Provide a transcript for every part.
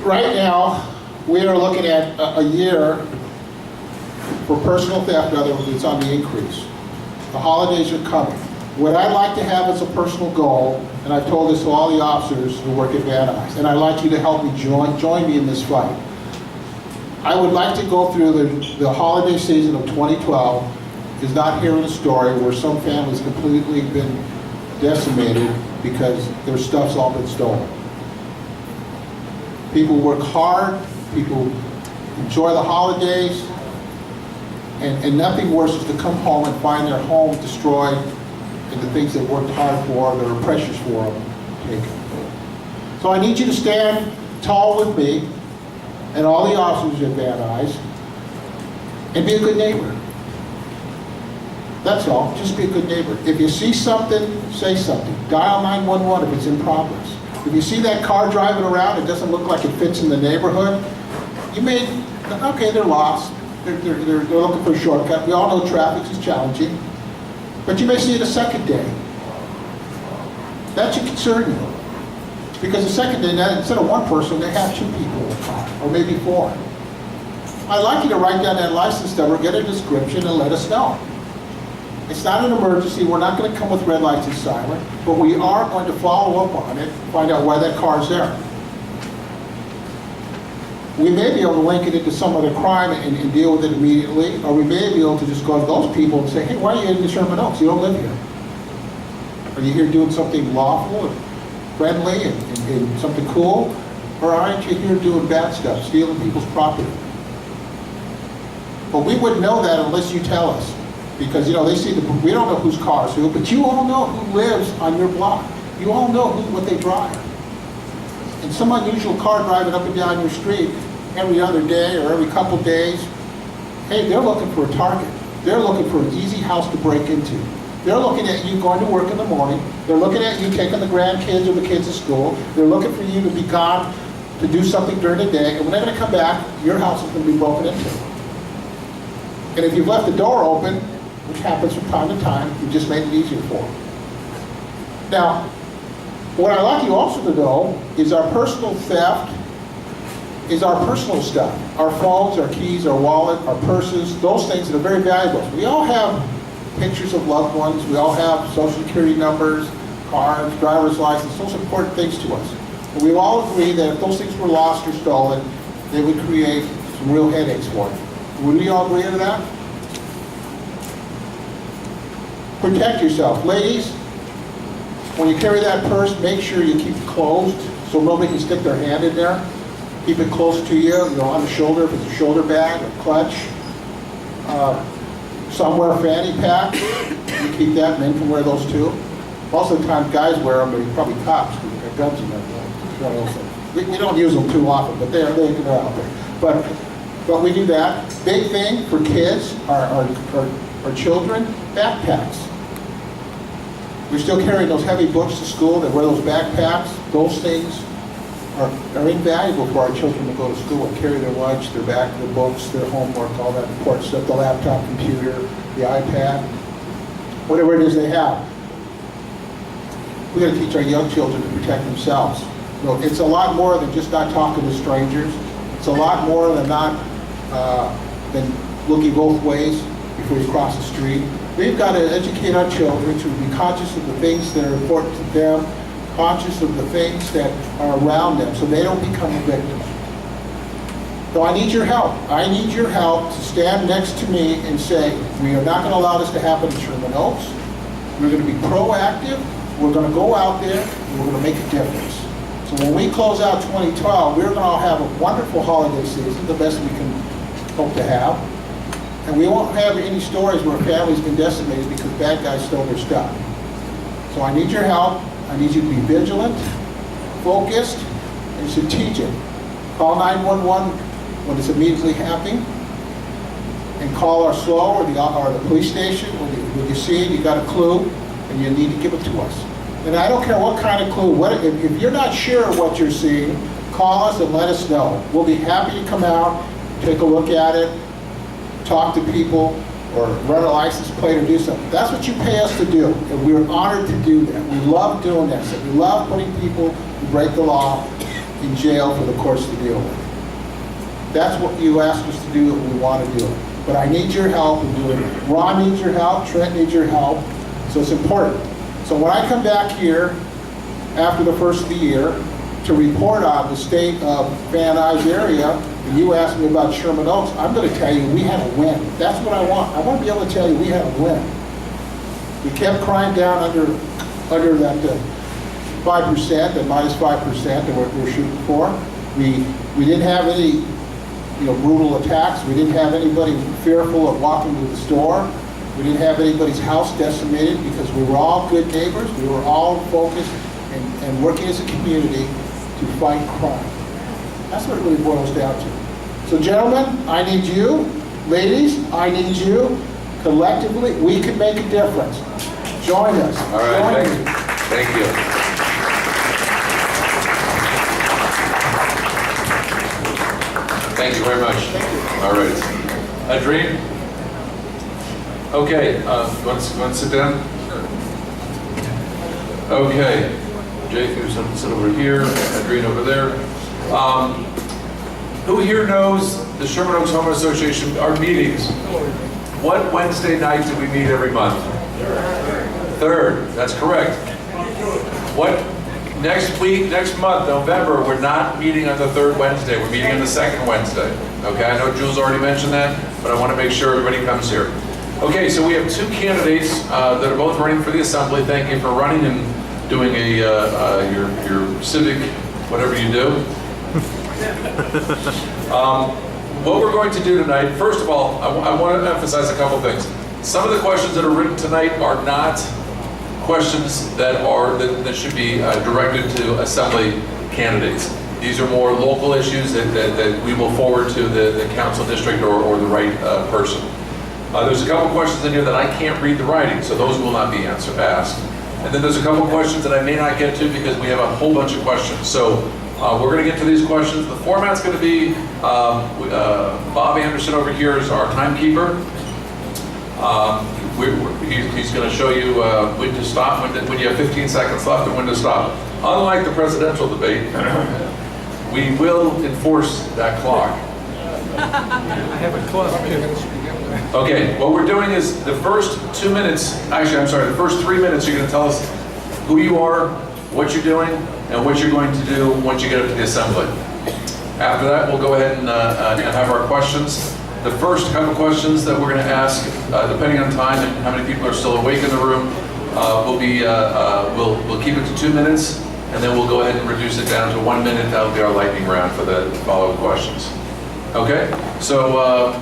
Right now, we are looking at a year for personal theft, in other words, it's on the increase. The holidays are coming. What I'd like to have as a personal goal, and I've told this to all the officers who work at Van Nuys, and I'd like you to help me join me in this fight. I would like to go through the holiday season of 2012 is not hearing a story where some family's completely been decimated because their stuff's all been stolen. People work hard, people enjoy the holidays, and nothing worse is to come home and find their home destroyed and the things they worked hard for, that are precious for them, taken. So I need you to stand tall with me and all the officers at Van Nuys and be a good neighbor. That's all, just be a good neighbor. If you see something, say something. Dial 911 if it's in progress. If you see that car driving around, it doesn't look like it fits in the neighborhood, you may, okay, they're lost. They're looking for a shortcut. We all know traffic is challenging. But you may see it a second day. That should concern you. Because the second day, now, instead of one person, they have two people in the car, or maybe four. I'd like you to write down that license number, get a description, and let us know. It's not an emergency. We're not going to come with red lights and siren, but we are going to follow up on it, find out why that car's there. We may be able to link it into some other crime and deal with it immediately, or we may be able to just go to those people and say, hey, why are you in Sherman Oaks? You don't live here. Are you here doing something lawful and friendly and something cool? Or aren't you here doing bad stuff, stealing people's property? But we wouldn't know that unless you tell us. Because, you know, they see we don't know whose car is who, but you all know who lives on your block. You all know what they drive. And some unusual car driving up and down your street every other day or every couple days, hey, they're looking for a target. They're looking for an easy house to break into. They're looking at you going to work in the morning. They're looking at you taking the grandkids or the kids to school. They're looking for you to be gone to do something during the day. And when they're going to come back, your house is going to be broken into. And if you've left the door open, which happens from time to time, you just made it easier for them. Now, what I'd like you also to know is our personal theft is our personal stuff. Our phones, our keys, our wallet, our purses, those things that are very valuable. We all have pictures of loved ones. We all have social security numbers, cards, driver's license, those important things to us. And we all agree that if those things were lost or stolen, they would create some real headaches for you. Would we all agree to that? Protect yourself. Ladies, when you carry that purse, make sure you keep it closed so nobody can stick their hand in there. Keep it close to you, on the shoulder if it's a shoulder bag, a clutch. Somewhere a fanny pack. You keep that, men can wear those too. Most of the time guys wear them, but probably cops because they've got guns in there. We don't use them too often, but they're out there. But we do that. Big thing for kids, our children, backpacks. We're still carrying those heavy books to school. They wear those backpacks. Those things are invaluable for our children to go to school and carry their lunch, their books, their homework, all that important stuff, the laptop, computer, the iPad, whatever it is they have. We got to teach our young children to protect themselves. It's a lot more than just not talking to strangers. It's a lot more than than looking both ways before you cross the street. We've got to educate our children to be conscious of the things that are important to them, conscious of the things that are around them, so they don't become a victim. So I need your help. I need your help to stand next to me and say, we are not going to allow this to happen in Sherman Oaks. We're going to be proactive. We're going to go out there, and we're going to make a difference. So when we close out 2012, we're going to all have a wonderful holiday season, the best we can hope to have. And we won't have any stories where a family's been decimated because bad guys stole their stuff. So I need your help. I need you to be vigilant, focused, and strategic. Call 911 when it's immediately happening, and call our SOHA or the police station when you see it, you got a clue, and you need to give it to us. And I don't care what kind of clue. If you're not sure what you're seeing, call us and let us know. We'll be happy to come out, take a look at it, talk to people, or run a license plate or do something. That's what you pay us to do, and we're honored to do that. We love doing that. So we love putting people who break the law in jail for the courts to deal with. That's what you asked us to do, and we want to do it. But I need your help in doing it. Ron needs your help, Trent needs your help, so it's important. So when I come back here after the first of the year to report on the state of Van Nuys area, and you asked me about Sherman Oaks, I'm going to tell you we had a win. That's what I want. I want to be able to tell you we had a win. We kept crime down under that 5%, the -5% that we're shooting for. We didn't have any, brutal attacks. We didn't have anybody fearful of walking to the store. We didn't have anybody's house decimated because we were all good neighbors. We were all focused and working as a community to fight crime. That's what it really boils down to. So gentlemen, I need you. Ladies, I need you. Collectively, we can make a difference. Join us. All right, thank you. Thank you very much. Thank you. All right. Adrien? Okay, you want to sit down? Okay. Jake, you sit over here, Adrien over there. Who here knows the Sherman Oaks Homeowners Association, our meetings? What Wednesday night do we meet every month? Third, that's correct. What, next month, November, we're not meeting on the third Wednesday, we're meeting on the second Wednesday. Okay, I know Jules already mentioned that, but I want to make sure everybody comes here. Okay, so we have two candidates that are both running for the Assembly. Thank you for running and doing your civic, whatever you do. What we're going to do tonight, first of all, I want to emphasize a couple things. Some of the questions that are written tonight are not questions that should be directed to Assembly candidates. These are more local issues that we will forward to the council district or the right person. There's a couple questions in here that I can't read the writing, so those will not be asked. And then there's a couple questions that I may not get to because we have a whole bunch of questions. So we're going to get to these questions. The format's going to be, Bob Anderson over here is our timekeeper. He's going to show you when to stop, when you have 15 seconds left and when to stop. Unlike the presidential debate, we will enforce that clock. I have a clock too. Okay, what we're doing is the first 2 minutes, actually I'm sorry, the first 3 minutes you're going to tell us who you are, what you're doing, and what you're going to do once you get up to the Assembly. After that, we'll go ahead and have our questions. The first couple questions that we're going to ask, depending on time and how many people are still awake in the room, we'll keep it to 2 minutes, and then we'll go ahead and reduce it down to 1 minute. That'll be our lightning round for the following questions. Okay, so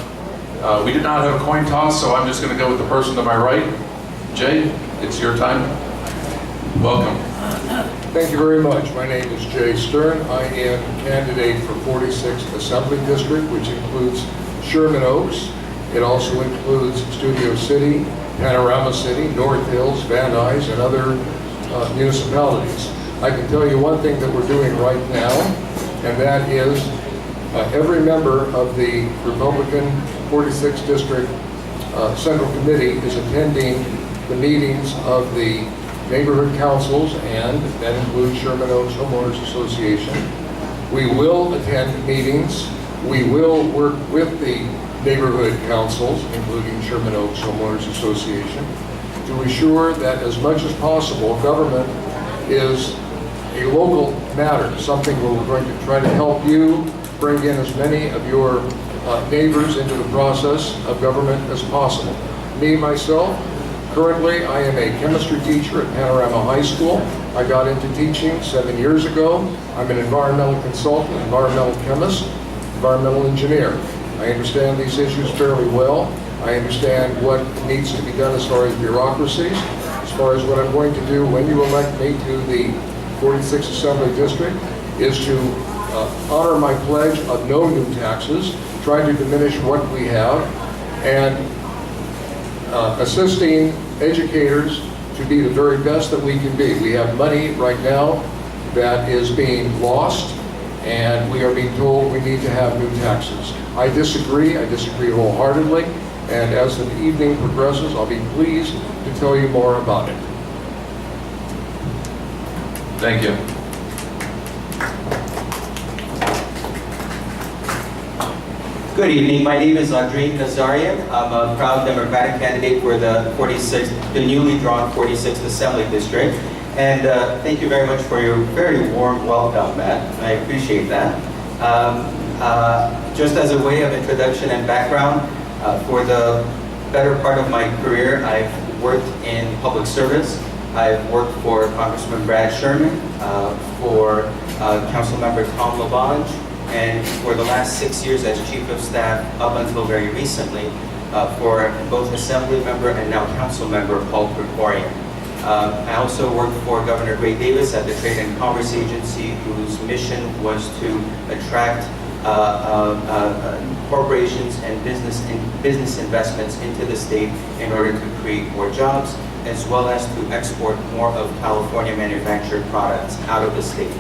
we did not have a coin toss, so I'm just going to go with the person to my right. Jay, it's your time. Welcome. Thank you very much. My name is Jay Stern. I am a candidate for 46th Assembly District, which includes Sherman Oaks. It also includes Studio City, Panorama City, North Hills, Van Nuys, and other municipalities. I can tell you one thing that we're doing right now, and that is every member of the Republican 46th District Central Committee is attending the meetings of the neighborhood councils, and that includes Sherman Oaks Homeowners Association. We will attend meetings. We will work with the neighborhood councils, including Sherman Oaks Homeowners Association, to ensure that as much as possible, government is a local matter, something where we're going to try to help you bring in as many of your neighbors into the process of government as possible. Me, myself, currently I am a chemistry teacher at Panorama High School. I got into teaching 7 years ago. I'm an environmental consultant, environmental chemist, environmental engineer. I understand these issues fairly well. I understand what needs to be done as far as bureaucracies, as far as what I'm going to do when you elect me to the 46th Assembly District is to honor my pledge of no new taxes, trying to diminish what we have, and assisting educators to be the very best that we can be. We have money right now that is being lost, and we are being told we need to have new taxes. I disagree wholeheartedly, and as the evening progresses, I'll be pleased to tell you more about it. Thank you. Good evening. My name is Andrei Nazarian. I'm a proud Democratic candidate for the newly drawn 46th Assembly District. And thank you very much for your very warm welcome, Matt. I appreciate that. Just as a way of introduction and background, for the better part of my career, I've worked in public service. I've worked for Congressman Brad Sherman, for Councilmember Tom LaBonge, and for the last 6 years as Chief of Staff, up until very recently, for both Assembly Member and now Council Member Paul Krikorian. I also worked for Governor Gray Davis at the Trade and Commerce Agency, whose mission was to attract corporations and business investments into the state in order to create more jobs, as well as to export more of California manufactured products out of the state.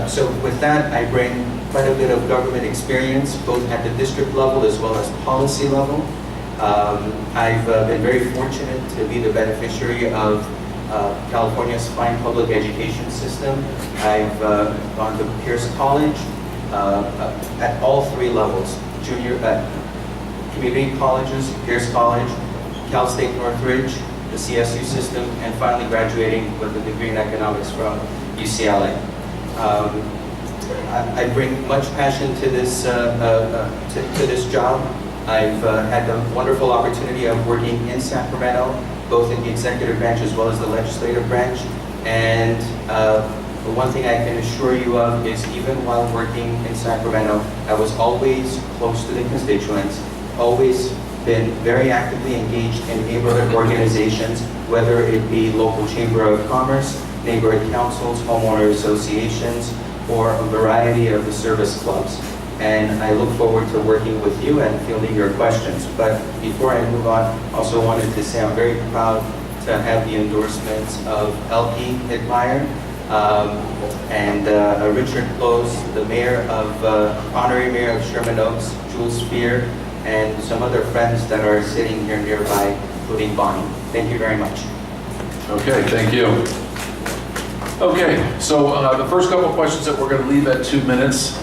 So with that, I bring quite a bit of government experience, both at the district level as well as policy level. I've been very fortunate to be the beneficiary of California's fine public education system. I've gone to Pierce College at all three levels: community colleges, Pierce College, Cal State Northridge, the CSU system, and finally graduating with a degree in economics from UCLA. I bring much passion to this job. I've had the wonderful opportunity of working in Sacramento, both in the executive branch as well as the legislative branch. And the one thing I can assure you of is, even while working in Sacramento, I was always close to the constituents, always been very actively engaged in neighborhood organizations, whether it be local chamber of commerce, neighborhood councils, homeowner associations, or a variety of the service clubs. And I look forward to working with you and fielding your questions. But before I move on, also wanted to say I'm very proud to have the endorsements of LP Hitmeyer and Richard Close, the honorary mayor of Sherman Oaks, Jules Spear, and some other friends that are sitting here nearby, including Bonnie. Thank you very much. Okay, thank you. Okay, so the first couple of questions that we're going to leave at 2 minutes.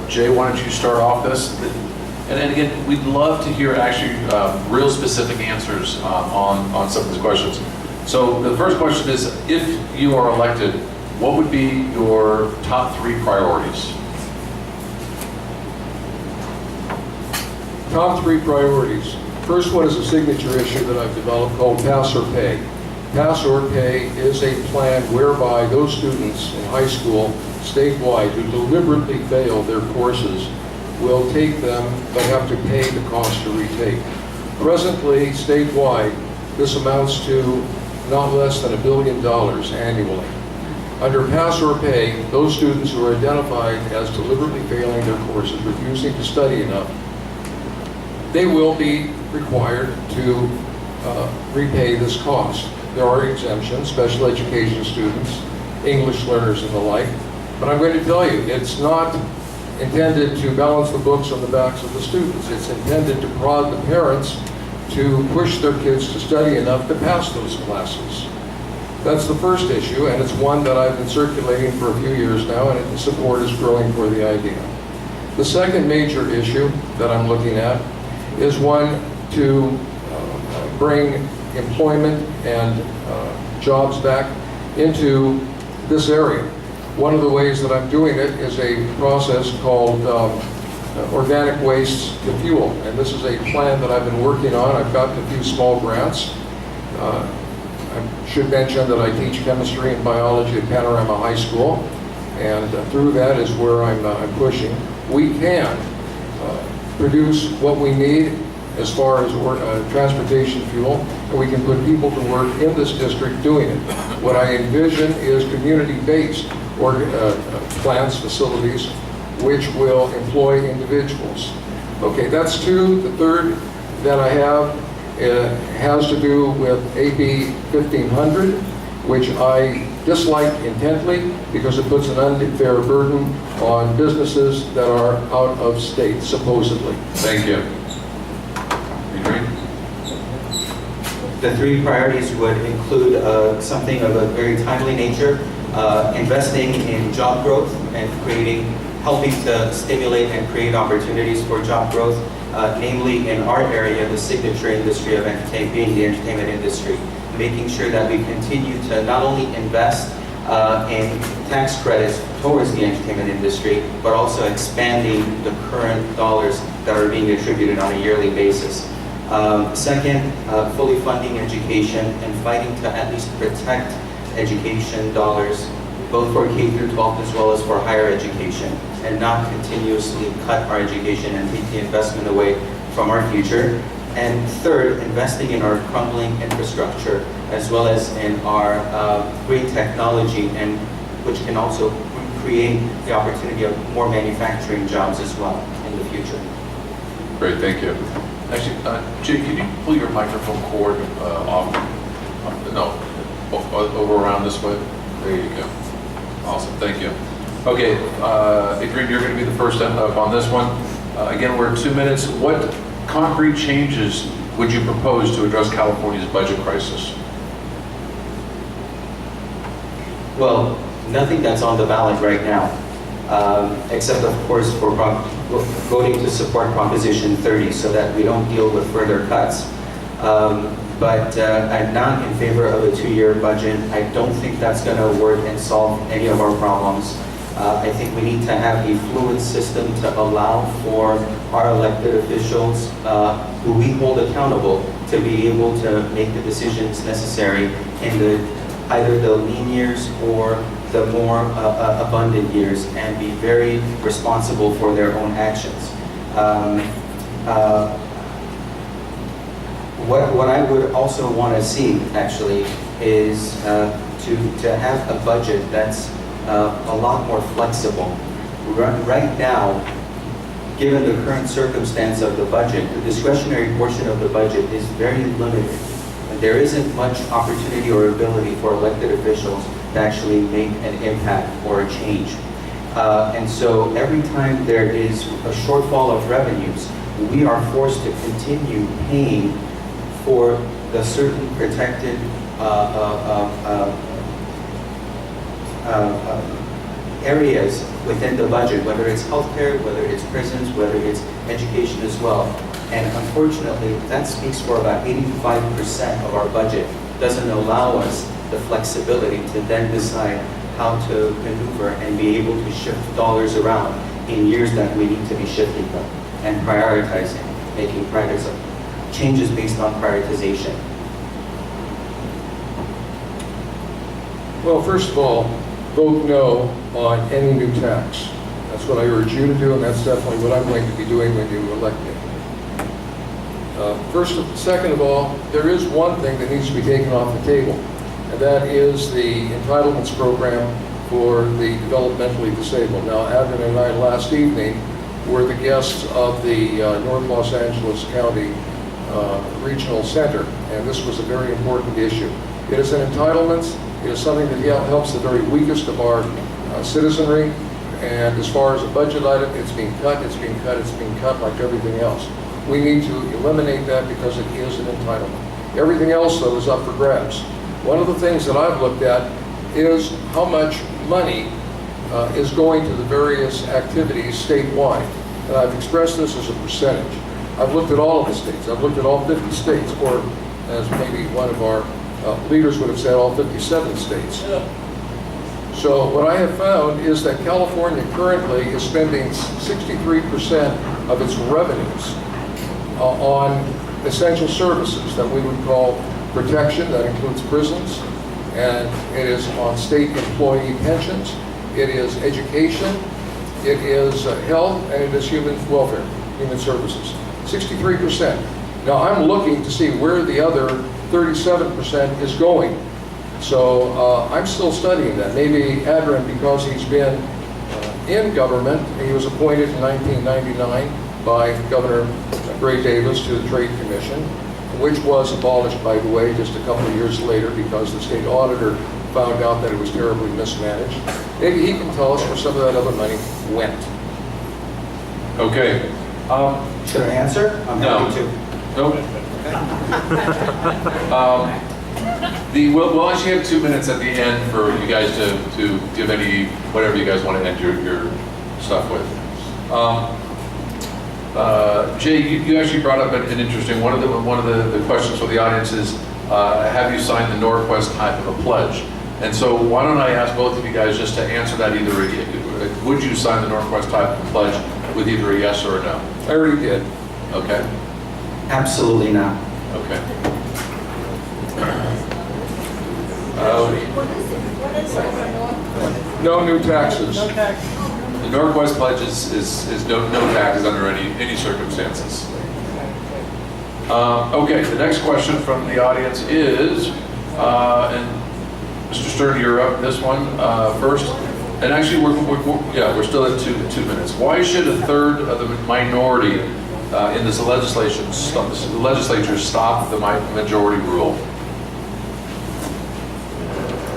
Jay, why don't you start off this? And again, we'd love to hear actually real specific answers on some of these questions. So the first question is, if you are elected, what would be your top 3 priorities? Top 3 priorities. First one is a signature issue that I've developed called Pass or Pay. Pass or Pay is a plan whereby those students in high school statewide who deliberately fail their courses will take them but have to pay the cost to retake. Presently, statewide, this amounts to not less than $1 billion annually. Under Pass or Pay, those students who are identified as deliberately failing their courses, refusing to study enough, they will be required to repay this cost. There are exemptions, special education students, English learners and the like, but I'm going to tell you, it's not intended to balance the books on the backs of the students. It's intended to prod the parents to push their kids to study enough to pass those classes. That's the first issue, and it's one that I've been circulating for a few years now, and the support is growing for the idea. The second major issue that I'm looking at is one to bring employment and jobs back into this area. One of the ways that I'm doing it is a process called organic waste to fuel. And this is a plan that I've been working on. I've gotten a few small grants. I should mention that I teach chemistry and biology at Panorama High School. And through that is where I'm pushing. We can produce what we need as far as transportation fuel, and we can put people to work in this district doing it. What I envision is community-based plants, facilities, which will employ individuals. Okay, that's 2. The third that I have has to do with AB 1500, which I dislike intently because it puts an unfair burden on businesses that are out of state, supposedly. Thank you. The 3 priorities would include something of a very timely nature, investing in job growth and helping to stimulate and create opportunities for job growth, namely in our area, the signature industry of entertainment, being the entertainment industry, making sure that we continue to not only invest in tax credits towards the entertainment industry, but also expanding the current dollars that are being attributed on a yearly basis. Second, fully funding education and fighting to at least protect education dollars, both for K through 12 as well as for higher education, and not continuously cut our education and take the investment away from our future. And third, investing in our crumbling infrastructure as well as in our great technology, and which can also create the opportunity of more manufacturing jobs as well in the future. Great, thank you. Actually, Jay, can you pull your microphone cord off? No, over around this way. There you go. Awesome, thank you. Okay, Adrian, you're going to be the first up on this one. Again, we're at 2 minutes. What concrete changes would you propose to address California's budget crisis? Well, nothing that's on the ballot right now, except of course for voting to support Proposition 30 so that we don't deal with further cuts. But I'm not in favor of a 2-year budget. I don't think that's going to work and solve any of our problems. I think we need to have a fluid system to allow for our elected officials who we hold accountable to be able to make the decisions necessary in either the lean years or the more abundant years, and be very responsible for their own actions. What I would also want to see, actually, is to have a budget that's a lot more flexible. Right now, given the current circumstance of the budget, the discretionary portion of the budget is very limited. There isn't much opportunity or ability for elected officials to actually make an impact or a change. And so every time there is a shortfall of revenues, we are forced to continue paying for the certain protected areas within the budget, whether it's healthcare, whether it's prisons, whether it's education as well. And unfortunately, that speaks for about 85% of our budget. Doesn't allow us the flexibility to then decide how to maneuver and be able to shift dollars around in years that we need to be shifting them and prioritizing, making changes based on prioritization. Well, first of all, vote no on any new tax. That's what I urge you to do, and that's definitely what I'm going to be doing when you elect me. Second of all, there is one thing that needs to be taken off the table, and that is the entitlements program for the developmentally disabled. Now, Adrian and I last evening were the guests of the North Los Angeles County Regional Center, and this was a very important issue. It is an entitlement. It is something that helps the very weakest of our citizenry, and as far as a budget item, it's being cut, it's being cut, it's being cut like everything else. We need to eliminate that because it is an entitlement. Everything else, though, is up for grabs. One of the things that I've looked at is how much money is going to the various activities statewide. And I've expressed this as a percentage. I've looked at all of the states. I've looked at all 50 states, or as maybe one of our leaders would have said, all 57 states. So what I have found is that California currently is spending 63% of its revenues on essential services that we would call protection. That includes prisons, and it is on state employee pensions, it is education, it is health, and it is human welfare, human services. 63%. Now I'm looking to see where the other 37% is going. So I'm still studying that. Maybe Adrian, because he's been in government, he was appointed in 1999 by Governor Gray Davis to the Trade Commission, which was abolished, by the way, just a couple of years later because the state auditor found out that it was terribly mismanaged. Maybe he can tell us where some of that other money went. Okay. Should I answer? I'm No. happy to. Nope. We'll actually have 2 minutes at the end for you guys to give any, whatever you guys want to end your stuff with. Jay, you actually brought up an interesting, one of the questions for the audience is, have you signed the Northwest type of a pledge? And so why don't I ask both of you guys just to answer that either, would you sign the Northwest type of pledge with either a yes or a no? I already did. Okay, Absolutely not. okay. No new taxes. The Northwest pledge is no taxes under any circumstances. Okay, the next question from the audience is, and Mr. Stern, you're up this one first. And actually, we're still at two minutes. Why should a third of the minority in this legislature stop the majority rule?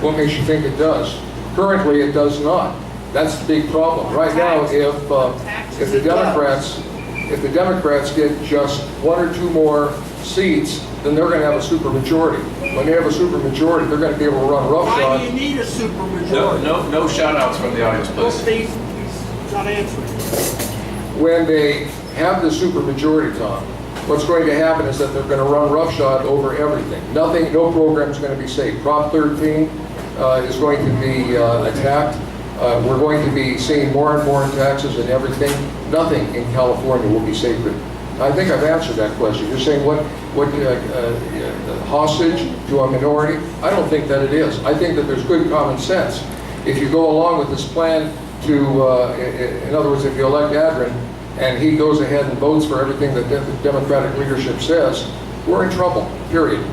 What makes you think it does? Currently, it does not. That's the big problem. Right now, if the Democrats get just 1 or 2 more seats, then they're going to have a supermajority. When they have a supermajority, they're going to be able to run roughshod. Why do you need a supermajority? No shout outs from the audience, please. He's not answering. When they have the supermajority, Tom, what's going to happen is that they're going to run roughshod over everything. No program is going to be safe. Prop 13 is going to be attacked. We're going to be seeing more and more taxes and everything. Nothing in California will be sacred. I think I've answered that question. You're saying what hostage to a minority? I don't think that it is. I think that there's good common sense. If you go along with this plan to, in other words, if you elect Adrin and he goes ahead and votes for everything that the Democratic leadership says, we're in trouble, period.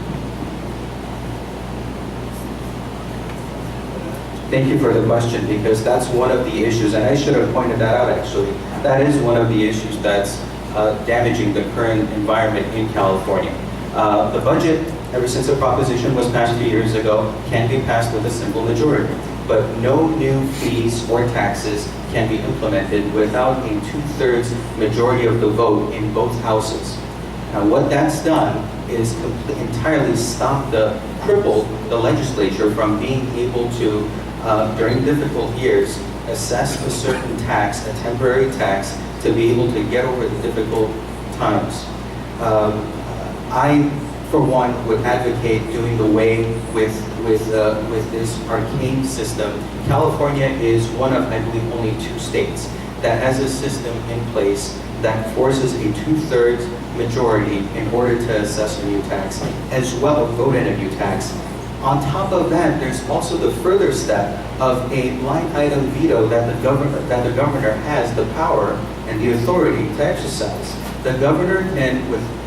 Thank you for the question, because that's one of the issues, and I should have pointed that out actually. That is one of the issues that's damaging the current environment in California. The budget, ever since the proposition was passed 2 years ago, can be passed with a simple majority. But no new fees or taxes can be implemented without a 2/3 majority of the vote in both houses. Now what that's done is entirely crippled the legislature from being able to, during difficult years, assess a certain tax, a temporary tax, to be able to get over the difficult times. I, for one, would advocate doing away with this arcane system. California is one of, I believe, only 2 states that has a system in place that forces a 2/3 majority in order to assess a new tax, as well as vote in a new tax. On top of that, there's also the further step of a line item veto that the governor has the power and the authority to exercise. The governor can,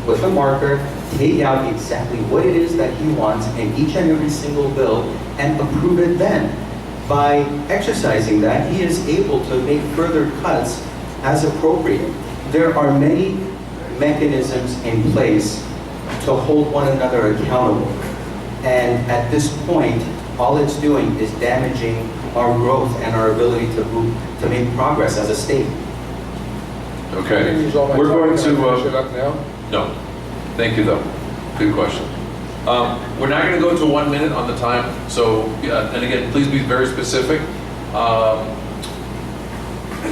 with a marker, take out exactly what it is that he wants in each and every single bill and approve it then. By exercising that, he is able to make further cuts as appropriate. There are many mechanisms in place to hold one another accountable. And at this point, all it's doing is damaging our growth and our ability to make progress as a state. Okay, We're we're going to, shut up now. no, thank you though, good question. We're not going to go to 1 minute on the time, so, and again, please be very specific.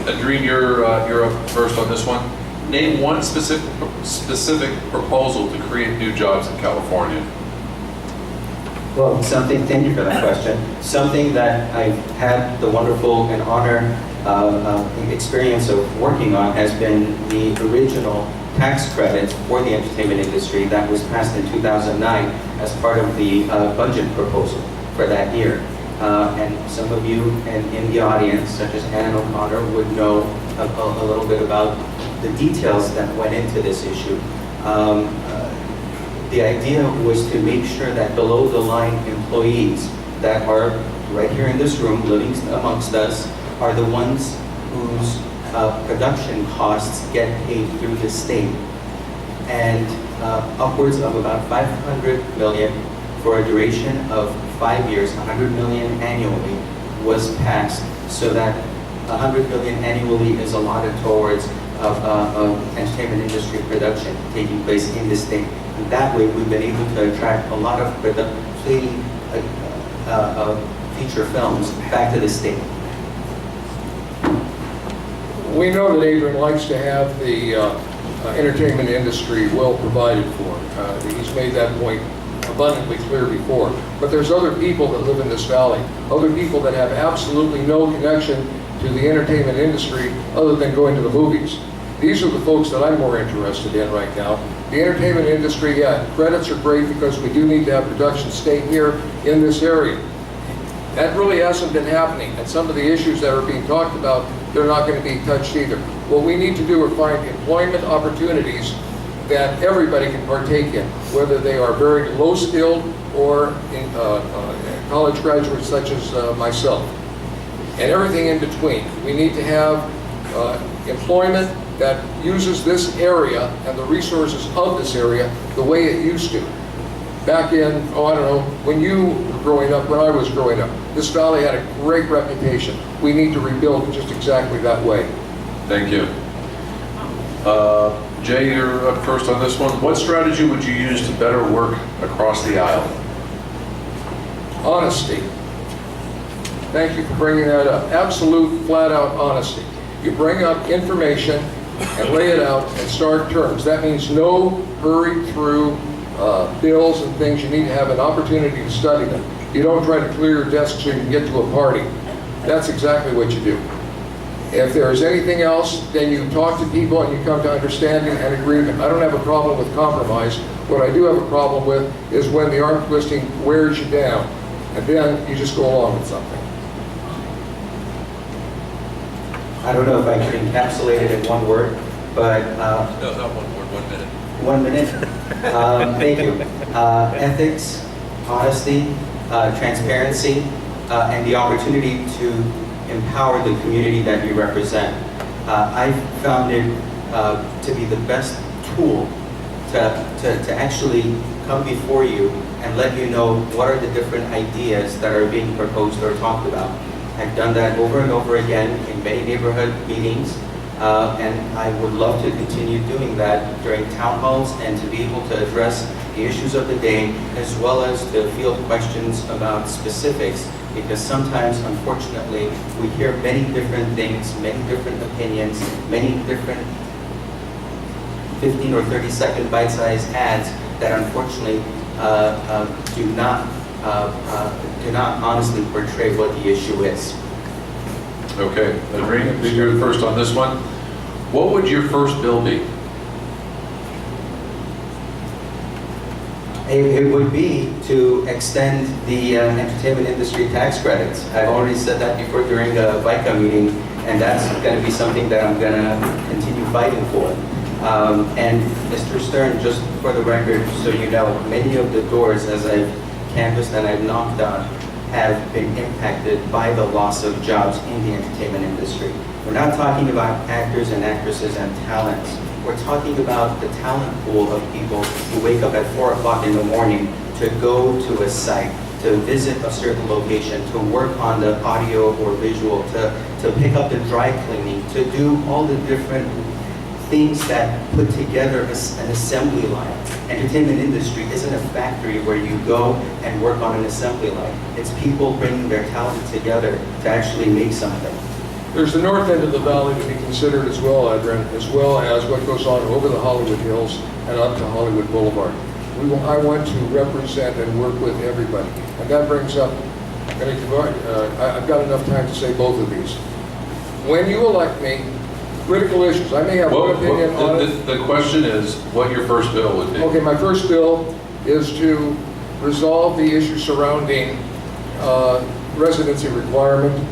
Adrien, you're up first on this one. Name one specific proposal to create new jobs in California. Well, thank you for that question. Something that I've had the wonderful and honor experience of working on has been the original tax credit for the entertainment industry that was passed in 2009 as part of the budget proposal for that year. And some of you in the audience, such as Ann O'Connor, would know a little bit about the details that went into this issue. The idea was to make sure that below-the-line employees that are right here in this room, living amongst us, are the ones whose production costs get paid through the state. And upwards of about $500 million for a duration of 5 years, $100 million annually, was passed so that $100 million annually is allotted towards entertainment industry production taking place in the state. And that way, we've been able to attract a lot of feature films back to the state. We know that Adrian likes to have the entertainment industry well provided for. He's made that point abundantly clear before. But there's other people that live in this valley, other people that have absolutely no connection to the entertainment industry other than going to the movies. These are the folks that I'm more interested in right now. The entertainment industry, yeah, credits are great because we do need to have production stay here in this area. That really hasn't been happening, and some of the issues that are being talked about, they're not going to be touched either. What we need to do is find employment opportunities that everybody can partake in, whether they are very low-skilled or in, college graduates such as myself, and everything in between. We need to have employment that uses this area and the resources of this area the way it used to. Back in, I don't know, when you were growing up, when I was growing up, this valley had a great reputation. We need to rebuild it just exactly that way. Thank you. Jay, you're up first on this one. What strategy would you use to better work across the aisle? Honesty. Thank you for bringing that up. Absolute, flat-out honesty. You bring up information and lay it out and start terms. That means no hurry through bills and things. You need to have an opportunity to study them. You don't try to clear your desk so you can get to a party. That's exactly what you do. If there is anything else, then you talk to people and you come to understanding and agreement. I don't have a problem with compromise. What I do have a problem with is when the arm twisting wears you down, and then you just go along with something. I don't know if I can encapsulate it in one word, but No, not one word, 1 minute. 1 minute. Thank you. Ethics, honesty, transparency, and the opportunity to empower the community that you represent. I've found it to be the best tool to actually come before you and let you know what are the different ideas that are being proposed or talked about. I've done that over and over again in many neighborhood meetings, and I would love to continue doing that during town halls and to be able to address the issues of the day as well as to field questions about specifics, because sometimes, unfortunately, we hear many different things, many different opinions, many different 15 or 30-second bite-sized ads that unfortunately do not honestly portray what the issue is. Okay, Adrien, you're first on this one. What would your first bill be? It would be to extend the entertainment industry tax credits. I've already said that before during the VICA meeting, and that's going to be something that I'm going to continue fighting for. And Mr. Stern, just for the record, so you know, many of the doors as I've canvassed and I've knocked on have been impacted by the loss of jobs in the entertainment industry. We're not talking about actors and actresses and talents. We're talking about the talent pool of people who wake up at 4 o'clock in the morning to go to a site, to visit a certain location, to work on the audio or visual, to pick up the dry cleaning, to do all the different things that put together an assembly line. Entertainment industry isn't a factory where you go and work on an assembly line. It's people bringing their talent together to actually make something. There's the north end of the valley to be considered as well, Adrian, as well as what goes on over the Hollywood Hills and up to Hollywood Boulevard. I want to represent and work with everybody. And that brings up, I've got enough time to say both of these. When you elect me, critical issues, I may have one opinion on it. The question is what your first bill would be. Okay, my first bill is to resolve the issue surrounding residency requirement.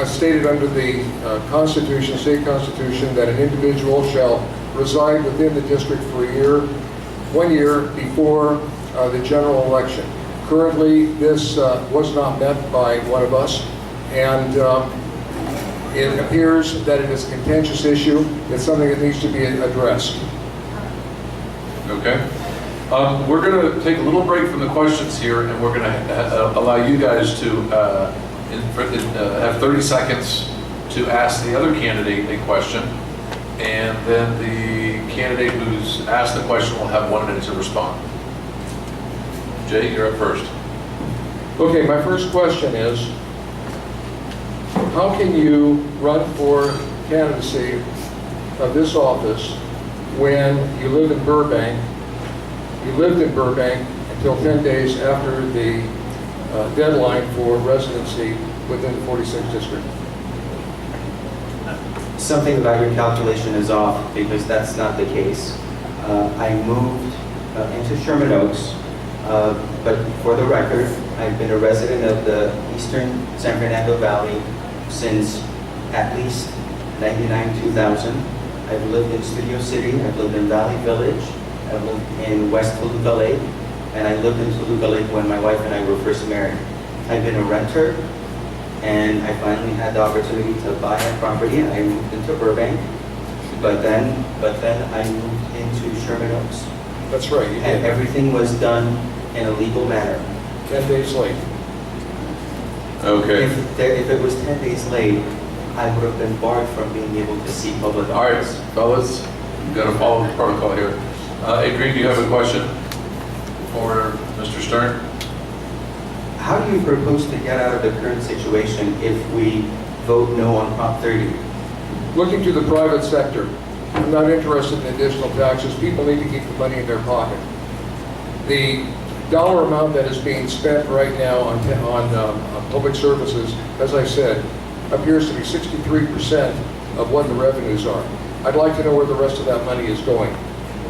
Stated under the Constitution, state constitution, that an individual shall reside within the district for 1 year before the general election. Currently, this was not met by one of us, and it appears that it is a contentious issue. It's something that needs to be addressed. Okay. We're going to take a little break from the questions here, and we're going to allow you guys to have 30 seconds to ask the other candidate a question, and then the candidate who's asked the question will have 1 minute to respond. Jay, you're up first. Okay, my first question is, how can you run for candidacy of this office when you live in Burbank, you lived in Burbank until 10 days after the deadline for residency within the 46th district? Something about your calculation is off because that's not the case. I moved into Sherman Oaks, but for the record, I've been a resident of the eastern San Fernando Valley since at least 99, 2000. I've lived in Studio City, I've lived in Valley Village, I've lived in West Toluca Lake, and I lived in Toluca Lake when my wife and I were first married. I've been a renter, and I finally had the opportunity to buy a property. I moved into Burbank, but then I moved into Sherman Oaks. That's right, you And did. everything was done in a legal manner. 10 days late. Okay. If it was 10 days late, I would have been barred from being able to see public All right, office. fellas, you gotta follow the protocol here. Adrian, do you have a question for Mr. Stern? How do you propose to get out of the current situation if we vote no on Prop 30? Looking to the private sector, I'm not interested in additional taxes. People need to keep the money in their pocket. The dollar amount that is being spent right now on public services, as I said, appears to be 63% of what the revenues are. I'd like to know where the rest of that money is going.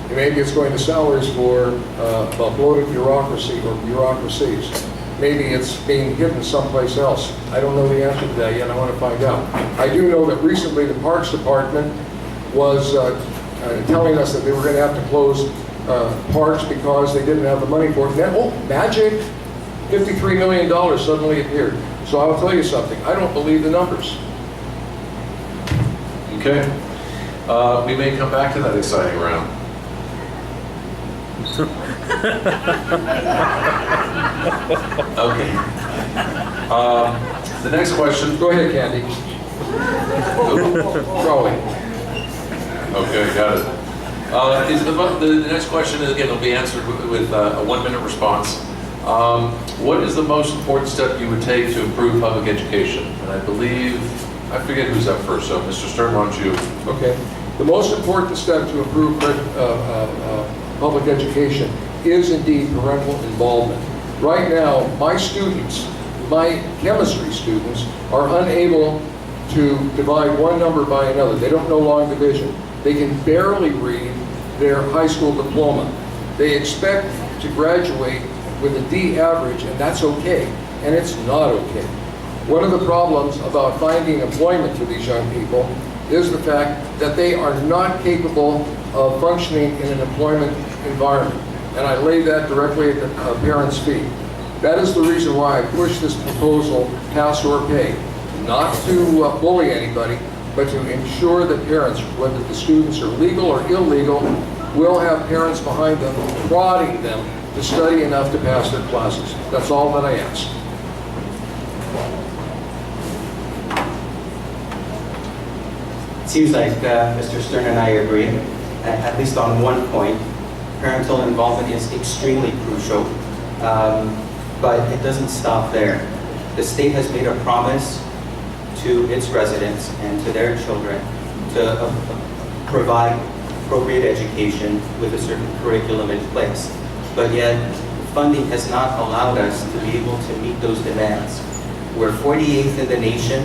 Maybe it's going to salaries for a bloated bureaucracy or bureaucracies. Maybe it's being hidden someplace else. I don't know the answer to that yet. I want to find out. I do know that recently the Parks Department was telling us that they were going to have to close parks because they didn't have the money for it. And then, oh, magic, $53 million suddenly appeared. So I'll tell you something. I don't believe the numbers. Okay. We may come back to that exciting round. Okay. The next question. Go ahead, Candy. Crowley. Okay, got it. The next question, again, will be answered with a 1-minute response. What is the most important step you would take to improve public education? And I believe, I forget who's up first, so Mr. Stern, why don't you? Okay. The most important step to improve public education is indeed parental involvement. Right now, my students, my chemistry students, are unable to divide one number by another. They don't know long division. They can barely read their high school diploma. They expect to graduate with a D average, and that's okay, and it's not okay. One of the problems about finding employment for these young people is the fact that they are not capable of functioning in an employment environment. And I lay that directly at the parents' feet. That is the reason why I push this proposal, pass or pay, not to bully anybody, but to ensure that parents, whether the students are legal or illegal, will have parents behind them, prodding them to study enough to pass their classes. That's all that I ask. It seems like Mr. Stern and I agree, at least on one point. Parental involvement is extremely crucial, but it doesn't stop there. The state has made a promise to its residents and to their children to provide appropriate education with a certain curriculum in place. But yet, funding has not allowed us to be able to meet those demands. We're 48th in the nation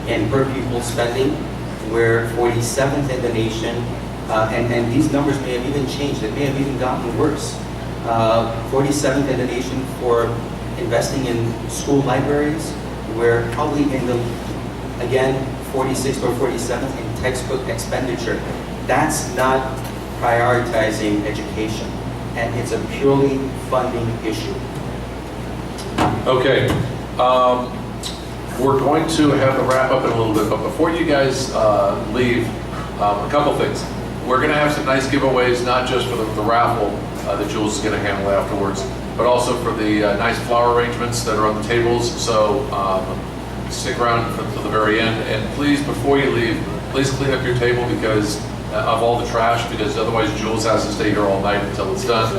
in per pupil spending. We're 47th in the nation, and these numbers may have even changed. It may have even gotten worse. 47th in the nation for investing in school libraries. We're probably in the, again, 46th or 47th in textbook expenditure. That's not prioritizing education, and it's a purely funding issue. Okay. We're going to have to wrap up in a little bit, but before you guys leave, a couple things. We're going to have some nice giveaways, not just for the raffle that Jules is going to handle afterwards, but also for the nice flower arrangements that are on the tables. So stick around to the very end, and please, before you leave, please clean up your table because of all the trash, because otherwise Jules has to stay here all night until it's done.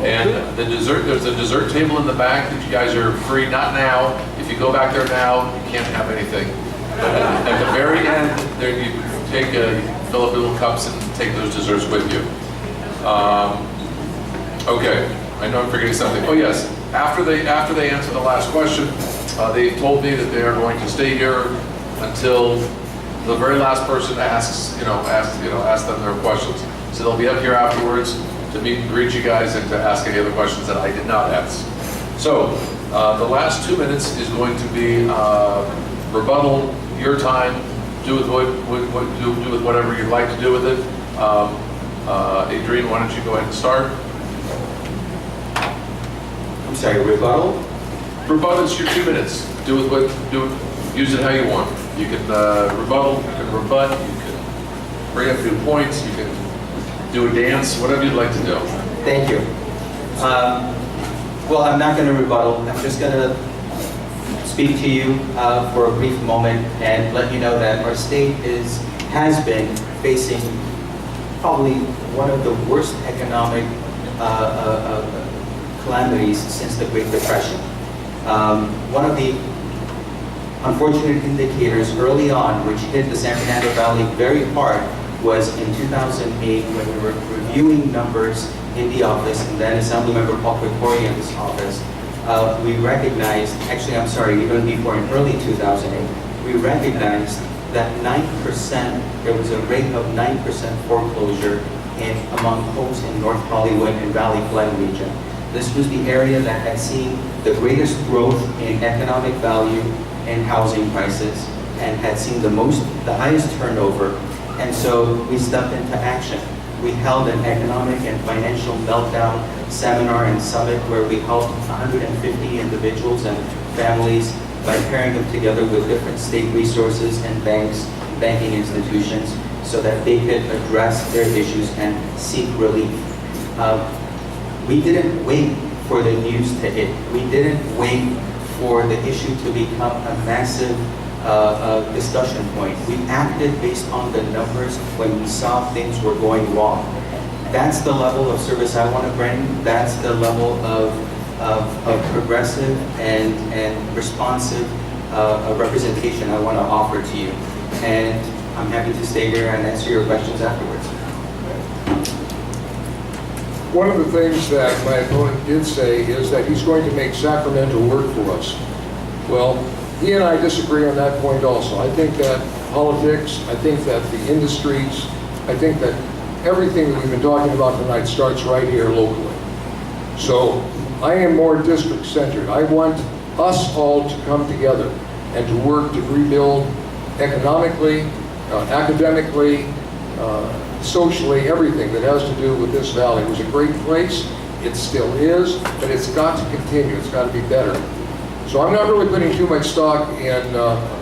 And the dessert, there's a dessert table in the back that you guys are free, not now. If you go back there now, you can't have anything. But at the very end, there you take fill up little cups and take those desserts with you. Okay, I know I'm forgetting something. Oh yes, after they answer the last question, they told me that they are going to stay here until the very last person asks them their questions. So they'll be up here afterwards to meet and greet you guys and to ask any other questions that I did not ask. So the last 2 minutes is going to be rebuttal, your time. Do with do with whatever you'd like to do with it. Adrienne, why don't you go ahead and start? I'm sorry, rebuttal? Rebuttal is your 2 minutes. Use it how you want. You can rebuttal, you can rebut, you can bring up new points, you can do a dance, whatever you'd like to do. Thank you. Well, I'm not going to rebuttal. I'm just going to speak to you for a brief moment and let you know that our state has been facing probably one of the worst economic calamities since the Great Depression. One of the unfortunate indicators early on, which hit the San Fernando Valley very hard, was in 2008 when we were reviewing numbers in the office, and then Assemblymember Paul Pretorian's office. We recognized, actually I'm sorry, even before in early 2008, we recognized that 9%, there was a rate of 9% foreclosure among homes in North Hollywood and Valley Flood region. This was the area that had seen the greatest growth in economic value and housing prices and had seen the highest turnover. And so we stepped into action. We held an economic and financial meltdown seminar and summit where we helped 150 individuals and families by pairing them together with different state resources and banking institutions so that they could address their issues and seek relief. We didn't wait for the news to hit. We didn't wait for the issue to become a massive discussion point. We acted based on the numbers when we saw things were going wrong. That's the level of service I want to bring. That's the level of progressive and responsive representation I want to offer to you. And I'm happy to stay here and answer your questions afterwards. One of the things that my opponent did say is that he's going to make Sacramento work for us. Well, he and I disagree on that point also. I think that politics, I think that the industries, I think that everything that we've been talking about tonight starts right here locally. So I am more district-centered. I want us all to come together and to work to rebuild economically, academically, socially, everything that has to do with this valley. It was a great place, it still is, but it's got to continue, it's got to be better. So I'm not really putting too much stock in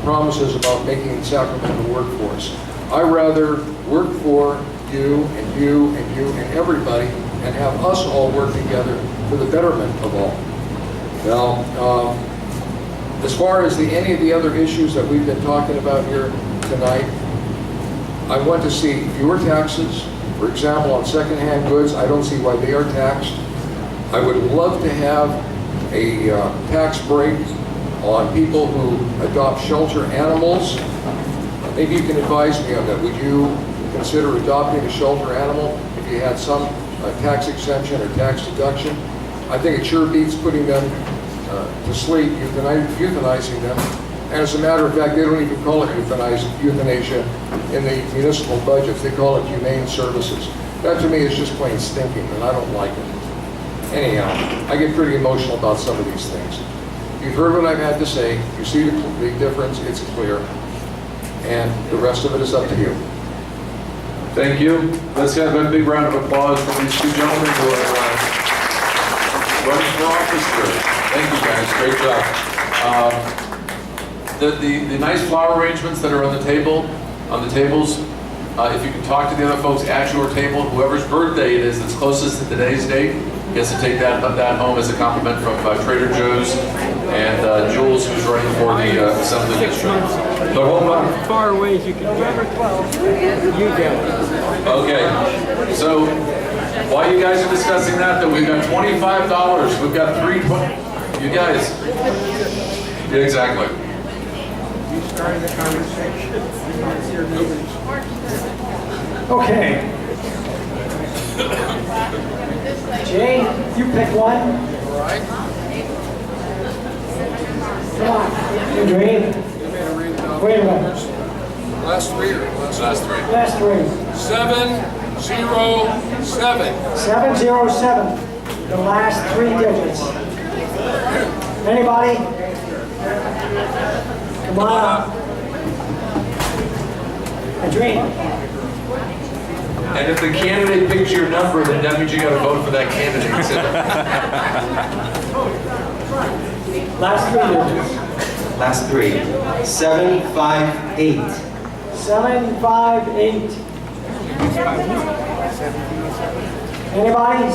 promises about making Sacramento work for us. I rather work for you and you and you and everybody and have us all work together for the betterment of all. Now, as far as any of the other issues that we've been talking about here tonight, I want to see fewer taxes. For example, on secondhand goods, I don't see why they are taxed. I would love to have a tax break on people who adopt shelter animals. Maybe you can advise me on that. Would you consider adopting a shelter animal if you had some tax exemption or tax deduction? I think it sure beats putting them to sleep, euthanizing them. And as a matter of fact, they don't even call it euthanasia in the municipal budgets. They call it humane services. That to me is just plain stinking, and I don't like it. Anyhow, I get pretty emotional about some of these things. You've heard what I've had to say. You see the difference. It's clear. And the rest of it is up to you. Thank you. Let's have a big round of applause for these two gentlemen who are running for office here. Thank you, guys. Great job. The nice flower arrangements that are on the tables, if you can talk to the other folks at your table, whoever's birthday it is that's closest to today's date, gets to take that home as a compliment from Trader Joe's and Jules, who's running for the Assembly District. But hold on. As far away as you can get. You get it. Okay, so while you guys are discussing that, though, we've got $25. We've got you guys. Yeah, exactly. You started the conversation. Okay. Jay, you pick one. All right. Come on, Adrian. You made a read now. Wait a minute. Last three or Last three. Last three. 707. 707. The last three digits. Anybody? Come on up. Adrian. And if the candidate picks your number, then that means you got to vote for that candidate. Last three digits. Last three. 758. 758. Anybody?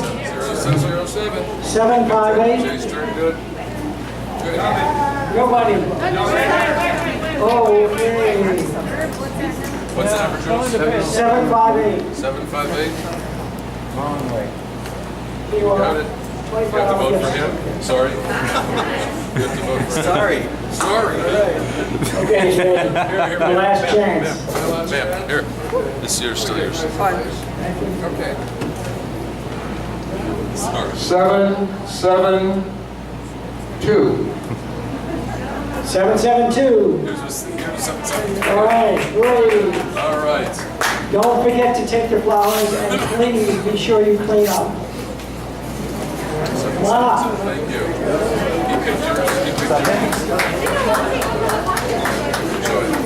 0707. 758. Jay's turn, good. Good. Nobody. Okay. What's the number, Jules? 758. 758. You Got are it. You have to vote for him. Sorry. You have to vote for him. Sorry. Sorry. Okay, Jay. The last chance. Ma'am, here. This is yours, still yours. Okay. Sorry. 772. 772. Here's something. All right, great. All right. Don't forget to take your flowers and please be sure you clean up. Come on up. Thank you. Keep pictures. Keep pictures. Enjoy.